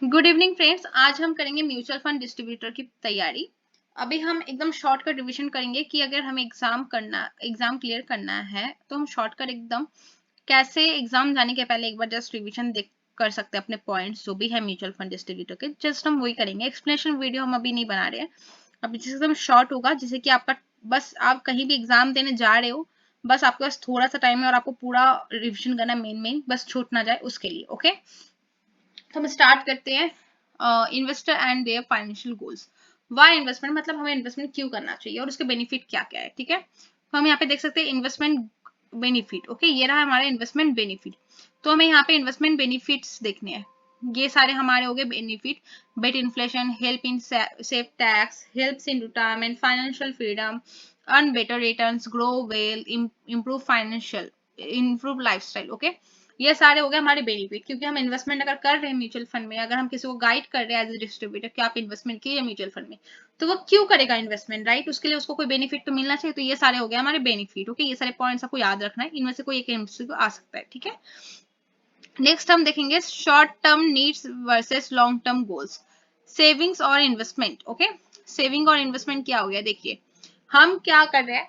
Good evening friends, आज हम करेंगे म्यूचुअल फंड डिस्ट्रीब्यूटर की तैयारी। अभी हम एकदम शॉर्टकट रिवीजन करेंगे कि अगर हमें एग्जाम क्लियर करना है तो हम शॉर्टकट एकदम कैसे एग्जाम जाने के पहले एक बार जस्ट रिवीजन देख कर सकते हैं अपने पॉइंट्स जो भी है म्यूचुअल फंड डिस्ट्रीब्यूटर के। जस्ट हम वही करेंगे, एक्सप्लेनेशन वीडियो हम अभी नहीं बना रहे हैं। अभी जिससे एकदम शॉर्ट होगा, जिससे कि आपका बस आप कहीं भी एग्जाम देने जा रहे हो, बस आपके पास थोड़ा सा टाइम है और आपको पूरा रिविजन करना मेन बस छूट ना जाए उसके लिए। ओके, तो हम स्टार्ट करते हैं। Investor and their financial goals. Why investment, मतलब हमें इन्वेस्टमेंट क्यों करना चाहिए और उसके बेनिफिट क्या क्या है। ठीक है, तो हम यहाँ पे देख सकते हैं इन्वेस्टमेंट बेनिफिट। ओके, ये रहा हमारा इन्वेस्टमेंट बेनिफिट। तो हमें यहाँ पे इन्वेस्टमेंट बेनिफिट्स देखने हैं। ये सारे हमारे हो गए benefit. Beat inflation, help in save tax, helps in retirement, financial freedom, earn better returns, grow well, improve financial, improve lifestyle. Okay, ये सारे हो गए हमारे बेनिफिट। क्योंकि हम इन्वेस्टमेंट अगर कर रहे हैं म्यूचुअल फंड में, अगर हम किसी को गाइड कर रहे हैं एज ए डिस्ट्रीब्यूटर कि आप इन्वेस्टमेंट कीजिए म्यूचुअल फंड में, तो वो क्यों करेगा इन्वेस्टमेंट, राइट? उसके लिए उसको कोई बेनिफिट तो मिलना चाहिए। तो ये सारे हो गए हमारे बेनिफिट। ओके, ये सारे पॉइंट्स आपको याद रखना है, इनमें से कोई एक एमसीक्यू आ सकता है। ठीक है, नेक्स्ट हम देखेंगे short term needs versus long term goals, savings और इन्वेस्टमेंट। ओके, सेविंग और इन्वेस्टमेंट क्या हो गया, देखिए हम क्या कर रहे हैं।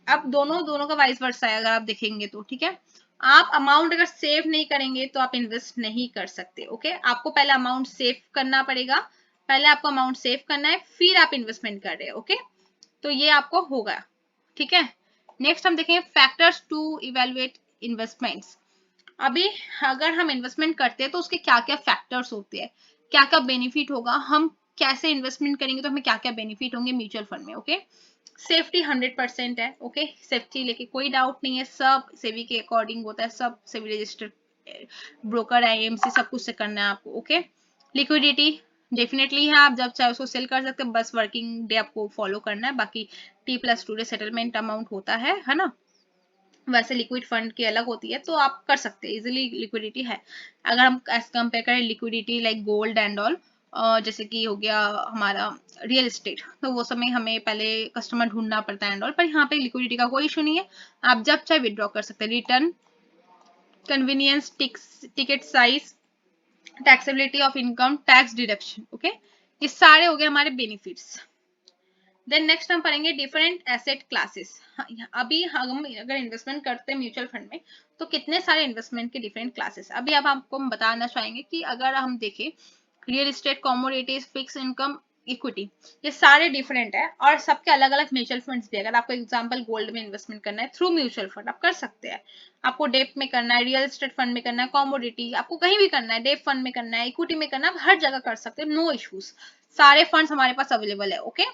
अब दोनों दोनों का वाइस वर्सा है, अगर आप देखेंगे तो। ठीक है, आप अमाउंट अगर सेव नहीं करेंगे तो आप इन्वेस्ट नहीं कर सकते। ओके, आपको पहले अमाउंट सेव करना पड़ेगा, पहले आपको अमाउंट सेव करना है, फिर आप इन्वेस्टमेंट कर रहे हैं। ओके, तो ये आपको होगा। ठीक है, नेक्स्ट हम देखेंगे फैक्टर्स टू इवेलुएट इन्वेस्टमेंट्स। अभी अगर हम इन्वेस्टमेंट करते हैं तो उसके क्या क्या फैक्टर्स होते हैं, क्या क्या बेनिफिट होगा, हम कैसे इन्वेस्टमेंट करेंगे तो हमें क्या क्या बेनिफिट होंगे म्यूचुअल फंड में। ओके, सेफ्टी 100% है। ओके, सेफ्टी लेके कोई डाउट नहीं है, सब सेबी के अकॉर्डिंग होता है, सब सेबी रजिस्टर्ड ब्रोकर आईएमसी सब कुछ से करना है आपको। ओके, लिक्विडिटी डेफिनेटली है, आप जब चाहे उसको सेल कर सकते हैं, बस वर्किंग डे आपको फॉलो करना है। बाकी T+2 डे सेटलमेंट अमाउंट होता है ना। वैसे लिक्विड फंड की अलग होती है, तो आप कर सकते हैं इजिली, लिक्विडिटी है। अगर हम एज कंपेयर करें liquidity like gold and all, जैसे कि हो गया हमारा रियल एस्टेट, तो वो समय हमें पहले कस्टमर ढूंढना पड़ता है एंड ऑल, पर यहाँ पे लिक्विडिटी का कोई इशू नहीं है, आप जब चाहे विड्रॉ कर सकते हैं। Return, convenience, ticket size, taxability of income, tax deduction. Okay, ये सारे हो गए हमारे बेनिफिट्स। देन नेक्स्ट हम पढ़ेंगे डिफरेंट एसेट क्लासेस। अभी हम अगर इन्वेस्टमेंट करते हैं म्यूचुअल फंड में, तो कितने सारे इन्वेस्टमेंट के डिफरेंट क्लासेस। अभी अब आपको हम बताना चाहेंगे कि अगर हम देखें real estate, commodities, fix income, equity, ये सारे डिफरेंट है और सबके अलग अलग म्यूचुअल फंड्स भी। अगर आपको एग्जांपल गोल्ड में इन्वेस्टमेंट करना है थ्रू म्यूचुअल फंड, आप कर सकते हैं। आपको डेप में करना है, रियल एस्टेट फंड में करना है, कमोडिटी आपको कहीं भी करना है, डेप फंड में करना है, इक्विटी में करना है, आप हर जगह कर सकते हैं, नो इश्यूज। सारे फंड्स हमारे पास अवेलेबल है। ओके,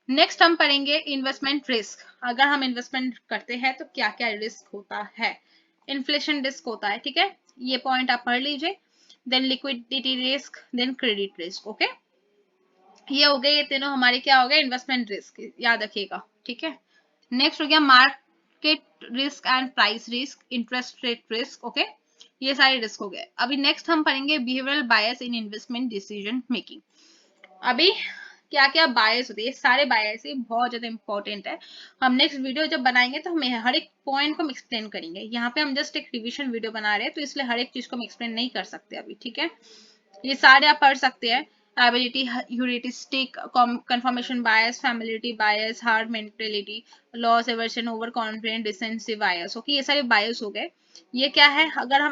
नेक्स्ट हम पढ़ेंगे इन्वेस्टमेंट रिस्क। अगर हम इन्वेस्टमेंट करते हैं तो क्या क्या रिस्क होता है। इन्फ्लेशन रिस्क होता है, ठीक है, ये पॉइंट आप पढ़ लीजिए। Then liquidity risk, then credit risk. Okay, ये हो गए, ये तीनों हमारे क्या हो गए, इन्वेस्टमेंट रिस्क, याद रखिएगा। ठीक है, नेक्स्ट हो गया market risk and price risk, interest rate risk. Okay, ये सारे रिस्क हो गए। अभी नेक्स्ट हम पढ़ेंगे बिहेवियरल बायस इन इन्वेस्टमेंट डिसीजन मेकिंग। अभी क्या क्या बायस होते हैं, सारे बायस ही बहुत ज्यादा इंपॉर्टेंट है। हम नेक्स्ट वीडियो जब बनाएंगे तो हम हर एक पॉइंट को हम एक्सप्लेन करेंगे। यहाँ पे हम जस्ट एक रिविजन वीडियो बना रहे हैं, तो इसलिए हर एक चीज को हम एक्सप्लेन नहीं कर सकते अभी। ठीक है, ये सारे आप पढ़ सकते हैं। Ability, heuristic, confirmation bias, familiarity bias, herd mentality, loss aversion, over confident, डिसेंसिव बायस। ओके, ये सारे बायस हो गए। ये क्या है, अगर हम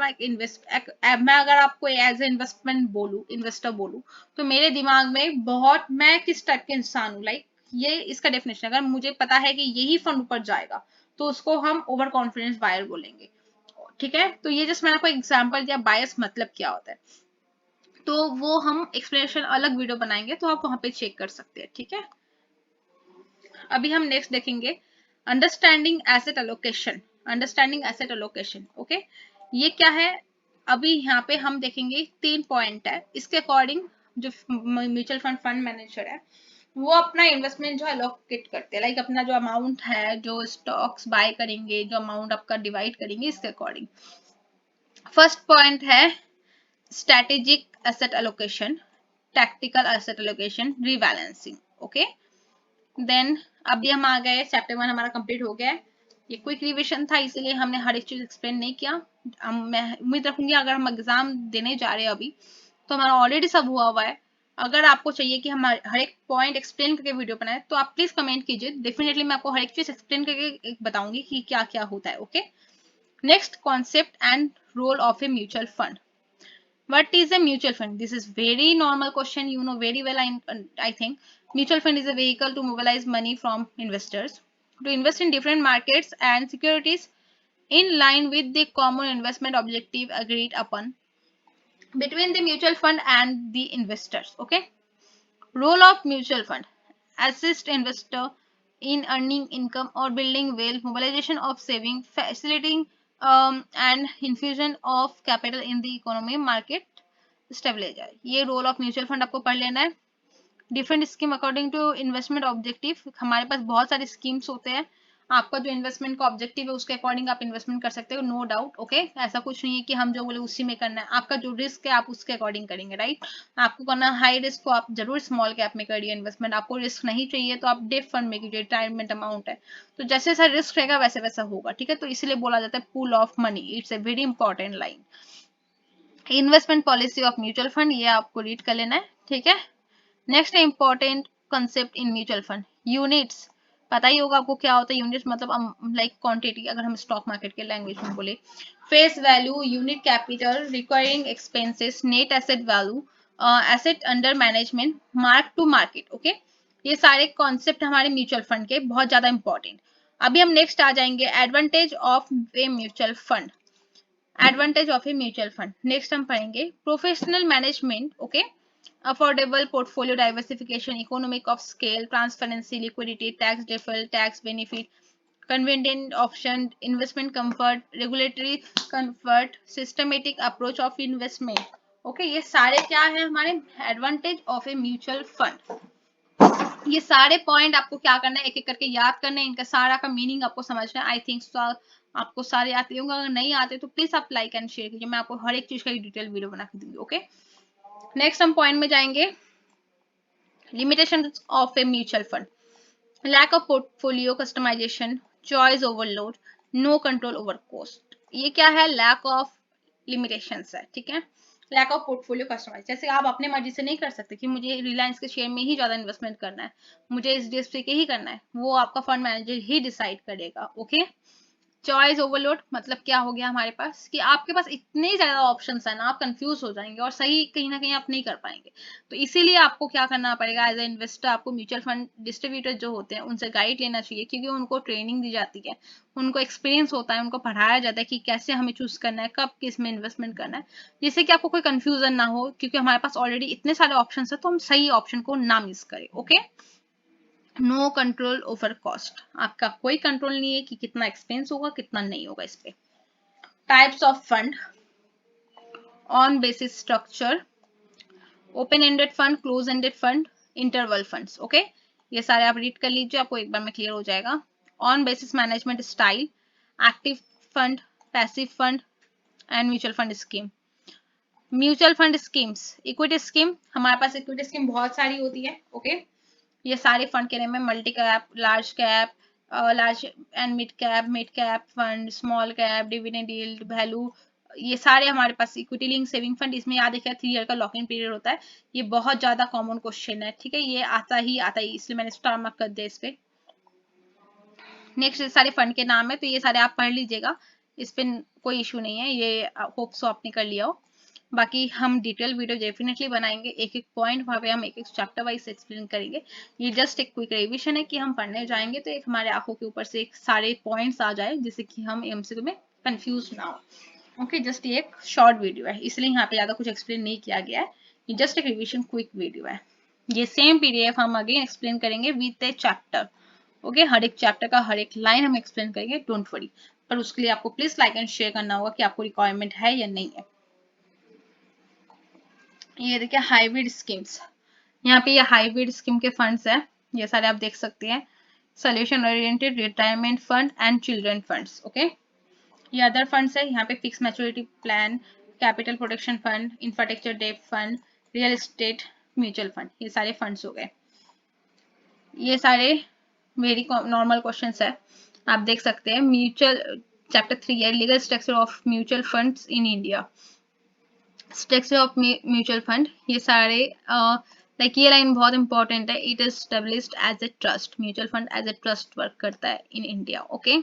मैं अगर आपको एज ए इन्वेस्टमेंट बोलूं, इन्वेस्टर बोलूं, तो मेरे दिमाग में बहुत, मैं किस टाइप के इंसान हूँ, लाइक ये इसका डेफिनेशन, अगर मुझे पता है कि यही फंड ऊपर जाएगा तो उसको हम ओवर कॉन्फिडेंस बायर बोलेंगे। ठीक है, तो ये जस्ट मैंने आपको एग्जांपल दिया बायस मतलब क्या होता है, तो वो हम एक्सप्लेनेशन अलग वीडियो बनाएंगे, तो आप वहां पे चेक कर सकते हैं। ठीक है, अभी हम नेक्स्ट देखेंगे understanding asset allocation. Understanding asset allocation, okay, ये क्या है। अभी यहाँ पे हम देखेंगे 3 पॉइंट है, इसके अकॉर्डिंग जो म्यूचुअल फंड फंड मैनेजर है वो अपना इन्वेस्टमेंट जो एलोकेट करते हैं, लाइक अपना जो अमाउंट है, जो स्टॉक्स बाय करेंगे, जो अमाउंट आपका डिवाइड करेंगे इसके अकॉर्डिंग। फर्स्ट पॉइंट है strategic asset allocation, tactical asset allocation, rebalancing. Okay, then अभी हम आ गए, चैप्टर 1 हमारा कंप्लीट हो गया है। ये क्विक रिविजन था, इसीलिए हमने हर एक चीज एक्सप्लेन नहीं किया। मैं उम्मीद रखूंगी अगर हम एग्जाम देने जा रहे हैं अभी, तो हमारा ऑलरेडी सब हुआ हुआ है। अगर आपको चाहिए कि हम हर एक पॉइंट एक्सप्लेन करके वीडियो बनाए तो आप प्लीज कमेंट कीजिए, डेफिनेटली मैं आपको हर एक चीज एक्सप्लेन करके बताऊंगी कि क्या क्या होता है। Okay, next concept and role of a mutual fund. What is a mutual fund? This is very normal question. You know very well. I think mutual fund is a vehicle to mobilize money from investors to invest in different markets and securities in line with the common investment objective agreed upon between the mutual fund and the investors. Okay. Role of mutual fund: assist investor in earning income or building wealth, mobilization of saving, facilitating and infusion of capital in the economy, market stabilizer. ये role of mutual fund आपको पढ़ लेना है। Different scheme according to investment objective, हमारे पास बहुत सारे schemes होते हैं। आपका जो इन्वेस्टमेंट का ऑब्जेक्टिव है उसके अकॉर्डिंग आप इन्वेस्टमेंट कर सकते हो, नो डाउट। ओके, ऐसा कुछ नहीं है कि हम जो बोले उसी में करना है। आपका जो रिस्क है आप उसके अकॉर्डिंग करेंगे, राइट। आपको करना हाई रिस्क तो आप जरूर स्मॉल कैप में करिए इन्वेस्टमेंट। आपको रिस्क नहीं चाहिए तो आप डेट फंड में कीजिए, रिटायरमेंट अमाउंट है तो जैसे जैसा रिस्क रहेगा वैसे वैसा होगा, ठीक है। तो इसलिए बोला जाता है pool of money, it's a very important line. Investment policy of mutual fund, ये आपको रीड कर लेना है, ठीक है। Next important concept in mutual fund, units. पता ही होगा आपको क्या होता है यूनिट्स, मतलब लाइक क्वांटिटी, अगर हम स्टॉक मार्केट के लैंग्वेज में बोले। Face value, unit capital, requiring expenses, net asset value, asset under management, mark to market. Okay, ये सारे कॉन्सेप्ट हमारे म्यूचुअल फंड के बहुत ज्यादा इंपॉर्टेंट। अभी हम नेक्स्ट आ जाएंगे advantage of a mutual fund. Advantage of a mutual fund next हम पढ़ेंगे। Professional management, okay, affordable portfolio diversification, economic of scale, transparency, liquidity, tax deferral, tax benefit, convenient option, investment comfort, regulatory comfort, systematic approach of investment. Okay, ये सारे क्या है हमारे advantage of a mutual fund. ये सारे point आपको क्या करना है, एक एक करके याद करना है, इनका सारा का मीनिंग आपको समझना है। आई थिंक आपको सारे आते होंगे, अगर नहीं आते तो प्लीज आप लाइक एंड शेयर कीजिए, मैं आपको हर एक चीज का डिटेल वीडियो बना के दूंगी। ओके, नेक्स्ट हम पॉइंट में जाएंगे, limitations of a mutual fund: lack of portfolio customization, choice overload, no control over cost. ये क्या है, lack of limitations है, ठीक है। lack of portfolio customization, जैसे आप अपने मर्जी से नहीं कर सकते कि मुझे रिलायंस के शेयर में ही ज्यादा इन्वेस्टमेंट करना है, मुझे एचडीएफसी के ही करना है, वो आपका फंड मैनेजर ही डिसाइड करेगा। ओके, चॉइस ओवरलोड मतलब क्या हो गया हमारे पास कि आपके पास इतने ज्यादा ऑप्शंस है ना, आप कंफ्यूज हो जाएंगे और सही कहीं ना कहीं आप नहीं कर पाएंगे। तो इसीलिए आपको क्या करना पड़ेगा, एज ए इन्वेस्टर आपको म्यूचुअल फंड डिस्ट्रीब्यूटर जो होते हैं उनसे गाइड लेना चाहिए, क्योंकि उनको ट्रेनिंग दी जाती है, उनको एक्सपीरियंस होता है, उनको पढ़ाया जाता है कि कैसे हमें चूज करना है, कब किस में इन्वेस्टमेंट करना है, जिससे कि आपको कोई कंफ्यूजन ना हो, क्योंकि हमारे पास ऑलरेडी इतने सारे ऑप्शन है तो हम सही ऑप्शन को ना मिस करें। Okay, no control over cost, आपका कोई कंट्रोल नहीं है कि कितना एक्सपेंस होगा कितना नहीं होगा इस पे। Types of fund, on basis structure, open ended fund, close ended fund, interval funds. Okay, ये सारे आप रीड कर लीजिए, आपको एक बार में क्लियर हो जाएगा। On basis management style, active fund, passive fund and mutual fund scheme. Mutual fund schemes, equity scheme, हमारे पास इक्विटी स्कीम बहुत सारी होती है। ओके, ये सारे फंड के नेम है, multi cap, large cap, large and mid cap fund, small cap, dividend yield, value, ये सारे हमारे पास इक्विटी लिंक सेविंग फंड। इसमें याद रखिए 3 ईयर का लॉक इन पीरियड होता है, ये बहुत ज्यादा कॉमन क्वेश्चन है, ठीक है, ये आता ही इसलिए मैंने स्टार मार्क कर दिया इस पे। नेक्स्ट सारे फंड के नाम है तो ये सारे आप पढ़ लीजिएगा, इस पे कोई इशू नहीं है, ये होप सो आपने कर लिया हो। बाकी हम डिटेल वीडियो डेफिनेटली बनाएंगे, एक एक पॉइंट वहां पे हम एक एक चैप्टर वाइज एक्सप्लेन करेंगे। ये जस्ट एक क्विक रिवीजन है कि हम पढ़ने जाएंगे तो एक हमारे आंखों के ऊपर से एक सारे पॉइंट्स आ जाए, जिससे कि हम एमसीक्यू में कंफ्यूज ना हो। ओके, जस्ट ये एक शॉर्ट वीडियो है, इसलिए यहाँ पे ज्यादा कुछ एक्सप्लेन नहीं किया गया है, ये जस्ट एक रिविजन क्विक वीडियो है। ये सेम पीडीएफ हम अगेन एक्सप्लेन करेंगे विद ए चैप्टर। ओके, हर एक चैप्टर का हर एक लाइन हम एक्सप्लेन करेंगे, डोंट वरी। पर उसके लिए आपको प्लीज लाइक एंड शेयर करना होगा कि आपको रिक्वायरमेंट है या नहीं है। ये देखिए हाइब्रिड स्कीम्स, यहाँ पे ये हाइब्रिड स्कीम के फंड्स है, ये सारे आप देख सकते हैं। Solution oriented retirement fund and children funds. Okay, ये अदर फंड्स है, यहाँ पे fix maturity plan, capital protection fund, infrastructure debt fund, real estate mutual fund, ये सारे फंड्स हो गए। ये सारे वेरी नॉर्मल क्वेश्चंस है, आप देख सकते हैं। म्यूचुअल चैप्टर 3 है, legal structure of mutual funds in India. Structure of mutual fund, ये सारे लाइक ये लाइन बहुत इंपॉर्टेंट है। It is established as a trust, mutual fund as a trust work करता है इन इंडिया। ओके,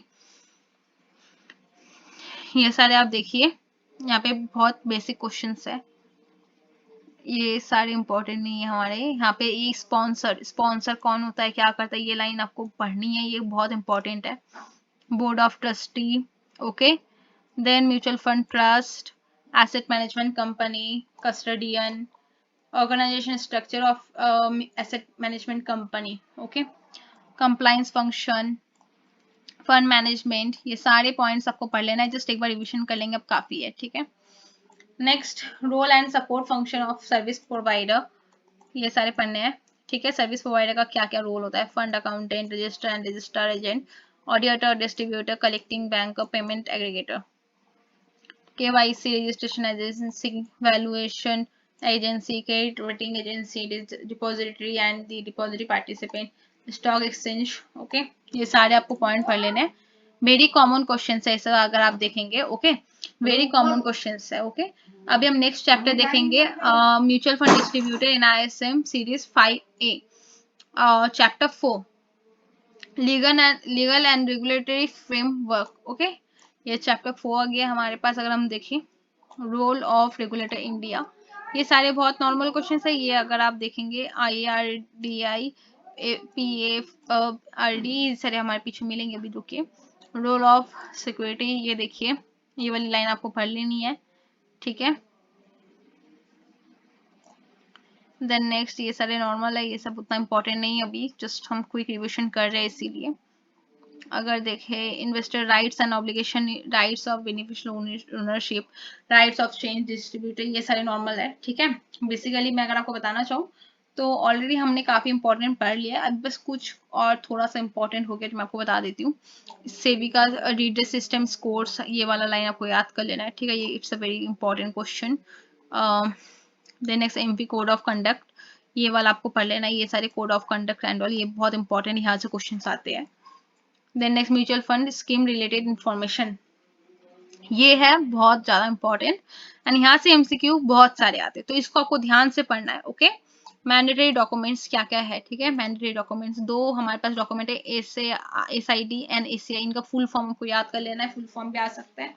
ये सारे आप देखिए, यहाँ पे बहुत बेसिक क्वेश्चंस है, ये सारे इंपॉर्टेंट नहीं है हमारे। यहाँ पे ये स्पॉन्सर, स्पॉन्सर कौन होता है, क्या करता है, ये लाइन आपको पढ़नी है, ये बहुत इंपॉर्टेंट है। Board of trustee, okay, then mutual fund trust, asset management company, custodian, organisation structure of asset management company, okay, compliance function, fund management, ये सारे पॉइंट्स आपको पढ़ लेना है, जस्ट एक बार रिविजन कर लेंगे अब काफी है, ठीक है। Next, role and support function of service provider, ये सारे पढ़ने हैं, ठीक है। सर्विस प्रोवाइडर का क्या क्या रोल होता है, fund accountant, register and registrar agent, auditor, distributor, collecting bank, payment aggregator, KYC, registration agency, valuation agency, credit rating agency, depository and the depository participant, stock exchange, okay, ये सारे आपको point पढ़ लेने हैं। वेरी कॉमन क्वेश्चन है ऐसा, अगर आप देखेंगे, ओके, वेरी कॉमन क्वेश्चन है, ओके। अभी हम नेक्स्ट चैप्टर देखेंगे, mutual fund distributor in ISM series 5A, chapter 4, legal and regulatory framework, okay, ये चैप्टर 4 आ गया हमारे पास। अगर हम देखें, रोल ऑफ रेगुलेटर इंडिया, ये सारे बहुत नॉर्मल क्वेश्चन है, ये अगर आप देखेंगे IRDI, PFRD, सारे हमारे पीछे मिलेंगे, अभी रुकिए। रोल ऑफ सिक्योरिटी, ये देखिए, ये वाली लाइन आपको पढ़ लेनी है, ठीक है। देन नेक्स्ट, ये सारे नॉर्मल है, ये सब उतना इंपॉर्टेंट नहीं है, अभी जस्ट हम क्विक रिविजन कर रहे हैं इसीलिए। अगर देखें, investor rights and obligation, rights of beneficial ownership, rights of change distributor, ये सारे नॉर्मल है, ठीक है। बेसिकली मैं अगर आपको बताना चाहूँ तो ऑलरेडी हमने काफी इंपॉर्टेंट पढ़ लिया, अब बस कुछ और थोड़ा सा इंपॉर्टेंट हो गया जो मैं आपको बता देती हूँ। सेबी का रीडर सिस्टम कोर्स, ये वाला लाइन आपको याद कर लेना है, ठीक है, ये it's a very important question. Then next, MP code of conduct, ये वाला आपको पढ़ लेना है, ये सारे code of conduct and all, ये बहुत इंपॉर्टेंट यहाँ से क्वेश्चन आते हैं। Then next, mutual fund scheme related information, ये है बहुत ज्यादा इंपॉर्टेंट, एंड यहाँ से एमसीक्यू बहुत सारे आते हैं, तो इसको आपको ध्यान से पढ़ना है, ओके। मैंडेटरी डॉक्यूमेंट्स क्या क्या है, ठीक है। मैंडेटरी डॉक्यूमेंट्स, दो हमारे पास डॉक्यूमेंट है, SID एंड ACI, इनका फुल फॉर्म आपको याद कर लेना है, फुल फॉर्म भी आ सकता है,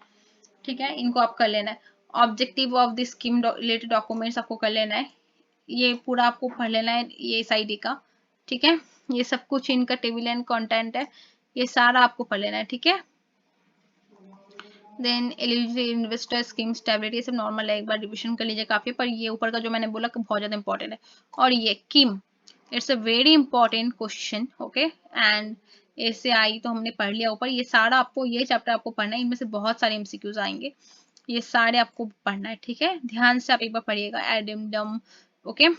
ठीक है, इनको आप कर लेना है। Objective of the scheme related documents आपको कर लेना है, ये पूरा आपको पढ़ लेना है, ये SID का, ठीक है। ये सब कुछ इनका टेबल एंड कंटेंट है, ये सारा आपको पढ़ लेना है, ठीक है। Then eligible investor scheme stability, ये सब नॉर्मल है, एक बार रिविजन कर लीजिए काफी, पर ये ऊपर का जो मैंने बोला बहुत ज्यादा इंपॉर्टेंट है। और ये किम, it's a very important question, okay, and ACI तो हमने पढ़ लिया ऊपर, ये सारा आपको, ये चैप्टर आपको पढ़ना है, इनमें से बहुत सारे MCQs आएंगे, ये सारे आपको पढ़ना है, ठीक है, ध्यान से आप एक बार पढ़िएगा। एडिमडम, okay.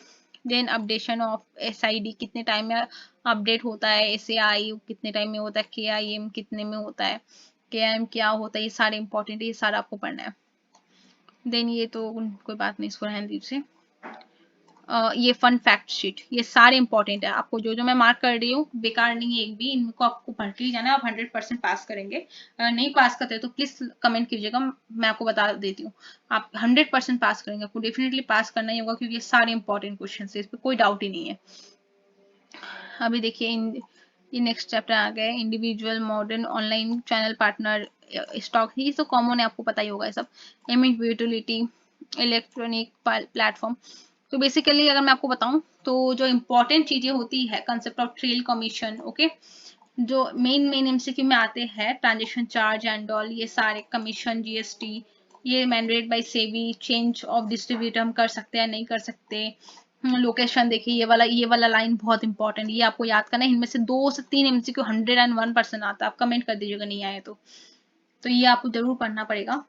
Then updation of SID, कितने टाइम में अपडेट होता है, ACI कितने टाइम में होता है, KIM कितने में होता है, KIM क्या होता है, ये सारे इंपॉर्टेंट है, ये सारा आपको पढ़ना है। देन ये तो कोई बात नहीं, इसको रहने दीजिए। ये फन फैक्ट शीट, ये सारे इंपॉर्टेंट है, आपको जो जो मैं मार्क कर रही हूँ बेकार नहीं है एक भी, इनको आपको पढ़ के ही जाना है, आप 100% पास करेंगे। अगर नहीं पास करते तो प्लीज कमेंट कीजिएगा, मैं आपको बता देती हूँ, आप 100% पास करेंगे, आपको डेफिनेटली पास करना ही होगा, क्योंकि ये सारे इंपॉर्टेंट क्वेश्चन है, इस पर कोई डाउट ही नहीं है। अभी देखिए, ये नेक्स्ट चैप्टर आ गया, individual modern online channel partner stock, ये तो कॉमन है, आपको पता ही होगा ये सब। एमिट यूटिलिटी, इलेक्ट्रॉनिक प्लेटफॉर्म, तो बेसिकली अगर मैं आपको बताऊं तो जो इंपॉर्टेंट चीजें होती है, concept of trail commission, okay, जो मेन MCQ में आते हैं, ट्रांजेक्शन चार्ज एंड ऑल, ये सारे कमीशन, GST, ये mandated by SEBI, change of distributor हम कर सकते हैं नहीं कर सकते। लोकेशन देखिए, ये वाला लाइन बहुत इंपॉर्टेंट, ये आपको याद करना है, इनमें से 2 से 3 MCQ 101% आता है, आप कमेंट कर दीजिएगा नहीं आए तो ये आपको जरूर पढ़ना पड़ेगा।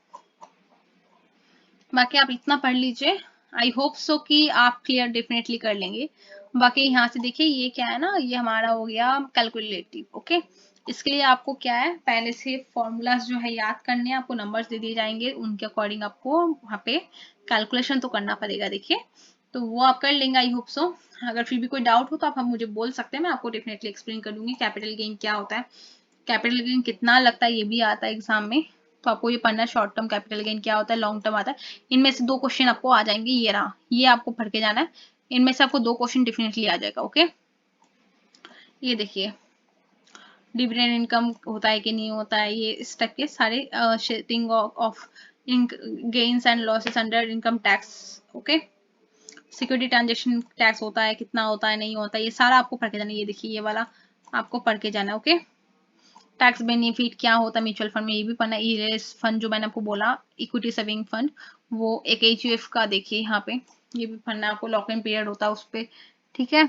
बाकी आप इतना पढ़ लीजिए, आई होप सो कि आप क्लियर डेफिनेटली कर लेंगे। बाकी यहाँ से देखिए, ये क्या है ना, ये हमारा हो गया कैलकुलेटिव, ओके। इसके लिए आपको क्या है, पहले से फॉर्मूलाज जो है याद करने हैं, आपको नंबर्स दे दिए जाएंगे, उनके अकॉर्डिंग आपको वहाँ पे कैलकुलेशन तो करना पड़ेगा, देखिए, तो वो आप कर लेंगे, आई होप सो। अगर फिर भी कोई डाउट हो तो आप मुझे बोल सकते हैं, मैं आपको डेफिनेटली एक्सप्लेन कर दूंगी। कैपिटल गेन क्या होता है, कैपिटल गेन कितना लगता है, ये भी आता है एग्जाम में, तो आपको ये पढ़ना है शॉर्ट टर्म कैपिटल गेन क्या होता है, लॉन्ग टर्म आता है। इनमें से 2 क्वेश्चन आपको आ जाएंगे, ये रहा, ये आपको पढ़ के जाना है। इनमें से आपको 2 क्वेश्चन डेफिनेटली आ जाएगा। ओके, ये देखिए डिविडेंड इनकम होता है कि नहीं होता है, ये इस टाइप के सारे sharing of gains and losses under income tax. Okay, security transaction tax होता है, कितना होता है, नहीं होता है, ये सारा आपको पढ़ के जाना है। ये देखिए ये वाला आपको पढ़ के जाना है। ओके, टैक्स बेनिफिट क्या होता है म्यूचुअल फंड में, ये भी पढ़ना है। ईरेस फंड जो मैंने आपको बोला, इक्विटी सेविंग फंड, वो एक एचयूएफ का देखिए यहाँ पे, ये भी पढ़ना है आपको। लॉक इन पीरियड होता है उस पर, ठीक है।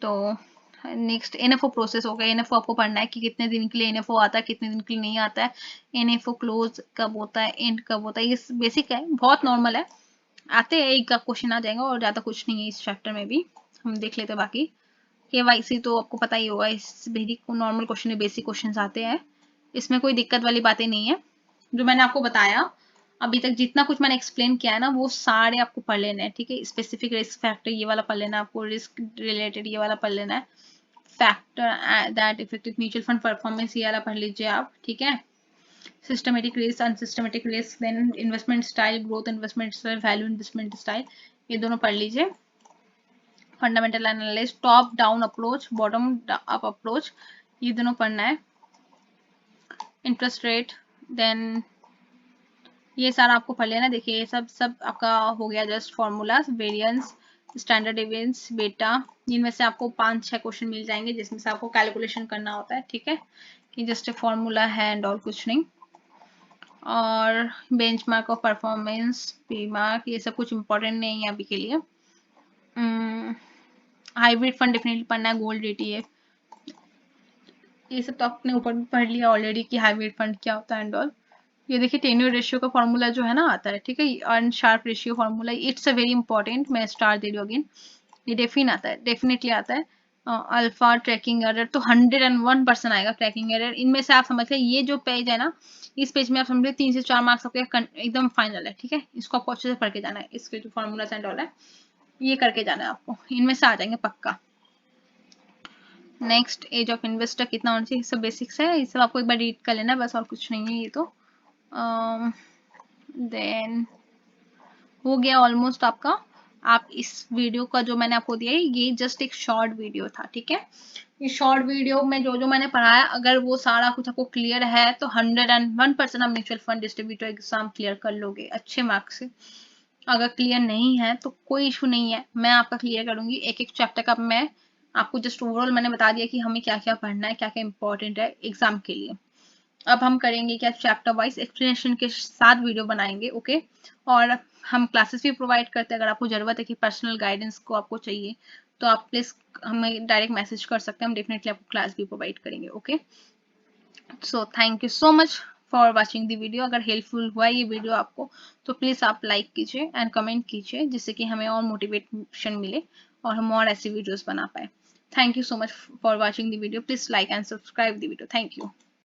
तो नेक्स्ट एनएफओ प्रोसेस हो गया। एनएफओ आपको पढ़ना है कि कितने दिन के लिए एनएफओ आता है, कितने दिन के लिए नहीं आता है, एनएफओ क्लोज कब होता है, एंड कब होता है, ये बेसिक है, बहुत नॉर्मल है, आते हैं एक का क्वेश्चन आ जाएगा और ज्यादा कुछ नहीं है इस चैप्टर में भी। हम देख लेते हैं बाकी। केवाईसी तो आपको पता ही होगा, इस वेरी नॉर्मल क्वेश्चन है, बेसिक क्वेश्चन आते हैं, इसमें कोई दिक्कत वाली बातें नहीं है। जो मैंने आपको बताया अभी तक, जितना कुछ मैंने एक्सप्लेन किया है ना, वो सारे आपको पढ़ लेना है, ठीक है। स्पेसिफिक रिस्क फैक्टर ये वाला पढ़ लेना है आपको, रिस्क रिलेटेड ये वाला पढ़ लेना है, factor that affected mutual fund performance ये वाला पढ़ लीजिए आप, ठीक है। Systematic risk, unsystematic risk, then investment style, growth investment style, value investment style, ये दोनों पढ़ लीजिए। Fundamental analysis, top down approach, bottom up approach, ये दोनों पढ़ना है। इंटरेस्ट रेट, देन ये सारा आपको पढ़ लेना। देखिए ये सब आपका हो गया जस्ट फॉर्मूलाज, वेरिएंस, स्टैंडर्ड डेविएंस, बेटा, इनमें से आपको 5-6 क्वेश्चन मिल जाएंगे जिसमें से आपको कैलकुलेशन करना होता है, ठीक है, कि जस्ट फॉर्मूला है एंड और कुछ नहीं। और benchmark of performance, P mark, ये सब कुछ इंपॉर्टेंट नहीं है अभी के लिए। हाइब्रिड फंड डेफिनेटली पढ़ना है, गोल्ड ETF, ये सब तो आपने ऊपर भी पढ़ लिया ऑलरेडी कि हाइब्रिड फंड क्या होता है एंड ऑल। ये देखिए टेन्योर रेशियो का फॉर्मूला जो है ना आता है, ठीक है, earn Sharpe ratio formula, it's a very important, मैं स्टार दे रही हूँ अगेन, ये डेफिनेटली आता है। अल्फा ट्रैकिंग एरर तो 101% आएगा ट्रैकिंग एरर। इनमें से आप समझ लें ये जो पेज है ना, इस पेज में आप समझ लें 3 से 4 मार्क्स आपके एकदम फाइनल है, ठीक है। इसको आपको अच्छे से पढ़ के जाना है, इसके जो फॉर्मूला एंड ऑल है ये करके जाना है आपको, इनमें से आ जाएंगे पक्का। नेक्स्ट एज ऑफ इन्वेस्टर कितना होना चाहिए, सब बेसिक्स है, ये सब आपको एक बार रीड कर लेना बस, और कुछ नहीं है ये तो। देन हो गया ऑलमोस्ट आपका। आप इस वीडियो का जो मैंने आपको दिया है ये जस्ट एक शॉर्ट वीडियो था, ठीक है। इस शॉर्ट वीडियो में जो जो मैंने पढ़ाया अगर वो सारा कुछ आपको क्लियर है तो 101% आप mutual fund distributor exam clear कर लोगे अच्छे मार्क्स से। अगर क्लियर नहीं है तो कोई इशू नहीं है, मैं आपका क्लियर करूंगी एक एक चैप्टर का। मैं आपको जस्ट ओवरऑल मैंने बता दिया कि हमें क्या क्या पढ़ना है, क्या क्या इंपॉर्टेंट है एग्जाम के लिए। अब हम करेंगे क्या, चैप्टर वाइज एक्सप्लेनेशन के साथ वीडियो बनाएंगे, ओके। और हम क्लासेस भी प्रोवाइड करते हैं, अगर आपको जरूरत है कि पर्सनल गाइडेंस को आपको चाहिए तो आप प्लीज हमें डायरेक्ट मैसेज कर सकते हैं, हम डेफिनेटली आपको क्लास भी प्रोवाइड करेंगे, okay. So thank you so much for watching the video. अगर हेल्पफुल हुआ ये वीडियो आपको तो प्लीज आप लाइक कीजिए एंड कमेंट कीजिए, जिससे कि हमें और मोटिवेशन मिले और हम और ऐसी वीडियोस बना पाए। Thank you so much for watching the video, please like and subscribe the video, thank you.